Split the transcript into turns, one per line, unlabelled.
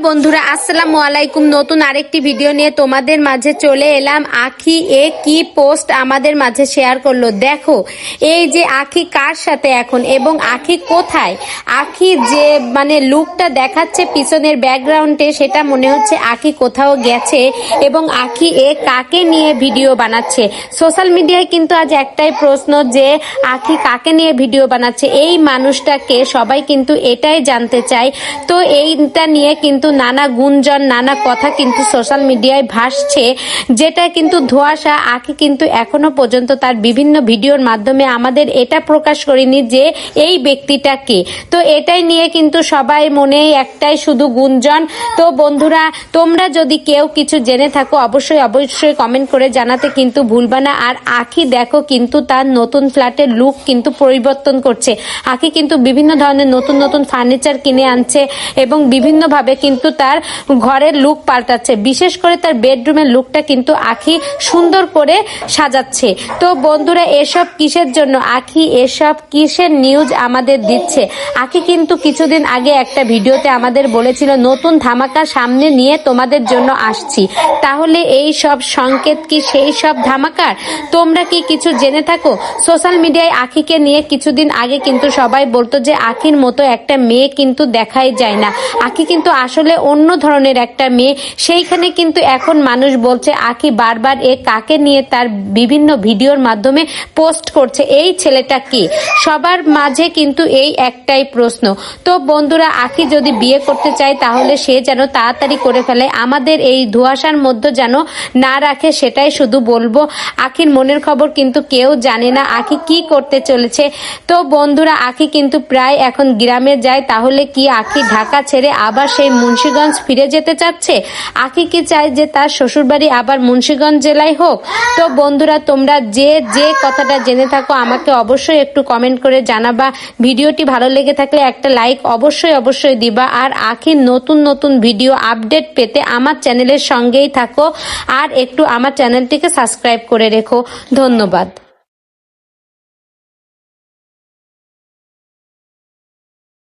বন্ধুরা আসসালামু আলাইকুম। নতুন আরেকটি ভিডিও নিয়ে তোমাদের মাঝে চলে এলাম। আখি কি পোস্ট আমাদের মাঝে শেয়ার করলো, দেখো এই যে আখি কার সাথে এখন এবং আখি কোথায়। আখি যে লুকটা দেখাচ্ছে পিছনের ব্যাকগ্রাউন্ডে, সেটা মনে হচ্ছে আখি কোথাও গেছে এবং আখি কাকে নিয়ে ভিডিও বানাচ্ছে। সোশ্যাল মিডিয়ায় কিন্তু আজ একটাই প্রশ্ন যে আখি কাকে নিয়ে ভিডিও বানাচ্ছে, এই মানুষটাকে সবাই কিন্তু এটাই জানতে চায়। তো এইটা নিয়ে কিন্তু নানা গুঞ্জন নানা কথা কিন্তু সোশ্যাল মিডিয়ায় ভাসছে, যেটা কিন্তু ধোঁয়াশা। আখি কিন্তু এখনো পর্যন্ত তার বিভিন্ন ভিডিওর মাধ্যমে আমাদের এটা প্রকাশ করেনি যে এই ব্যক্তিটা কে। তো এটাই নিয়ে কিন্তু সবাই মনে একটাই শুধু গুঞ্জন। তো বন্ধুরা, তোমরা যদি কেউ কিছু জেনে থাকো অবশ্যই অবশ্যই কমেন্ট করে জানাতে কিন্তু ভুলবা না। আর আখি দেখো কিন্তু তার নতুন ফ্ল্যাটের লুক কিন্তু পরিবর্তন করছে। আখি কিন্তু বিভিন্ন ধরনের নতুন নতুন ফার্নিচার কিনে আনছে এবং বিভিন্নভাবে কিন্তু তার ঘরের লুক পাল্টাচ্ছে। বিশেষ করে তার বেডরুমের লুকটা কিন্তু আখি সুন্দর করে সাজাচ্ছে। তো বন্ধুরা, এসব কিসের জন্য আখি এসব কিসের নিউজ আমাদের দিচ্ছে? আখি কিন্তু কিছুদিন আগে একটা ভিডিওতে আমাদের বলেছিল নতুন ধামাকা সামনে নিয়ে তোমাদের জন্য আসছি। তাহলে এই সব সংকেত কি সেই সব ধামাকার? তোমরা কি কিছু জেনে থাকো? সোশ্যাল মিডিয়ায় আখিকে নিয়ে কিছুদিন আগে কিন্তু সবাই বলতো যে আখির মতো একটা মেয়ে কিন্তু দেখাই যায় না, আখি কিন্তু আসলে অন্য ধরনের একটা মেয়ে। সেইখানে কিন্তু এখন মানুষ বলছে আখি বারবার কাকে নিয়ে তার বিভিন্ন ভিডিওর মাধ্যমে পোস্ট করছে, এই ছেলেটা কে? সবার মাঝে কিন্তু এই একটাই প্রশ্ন। তো বন্ধুরা, আখি যদি বিয়ে করতে চায় তাহলে সে যেন তাড়াতাড়ি করে ফেলে, আমাদের এই ধোঁয়াশার মধ্যে যেন না রাখে, সেটাই শুধু বলবো। আখির মনের খবর কিন্তু কেউ জানে না আখি কি করতে চলেছে। তো বন্ধুরা, আখি কিন্তু প্রায় এখন গ্রামে যায়। তাহলে কি আখি ঢাকা ছেড়ে আবার সেই মুন্সিগঞ্জ ফিরে যেতে চাচ্ছে? আখি কি চায় যে তার শ্বশুরবাড়ি আবার মুন্সিগঞ্জ জেলায় হোক? তো বন্ধুরা, তোমরা যে যে কথাটা জেনে থাকো আমাকে অবশ্যই একটু কমেন্ট করে জানাবা। ভিডিওটি ভালো লেগে থাকলে একটা লাইক অবশ্যই অবশ্যই দিবা। আর আখির নতুন নতুন ভিডিও আপডেট পেতে আমার চ্যানেলের সঙ্গেই থাকো আর একটু আমার চ্যানেলটিকে সাবস্ক্রাইব করে রেখো। ধন্যবাদ।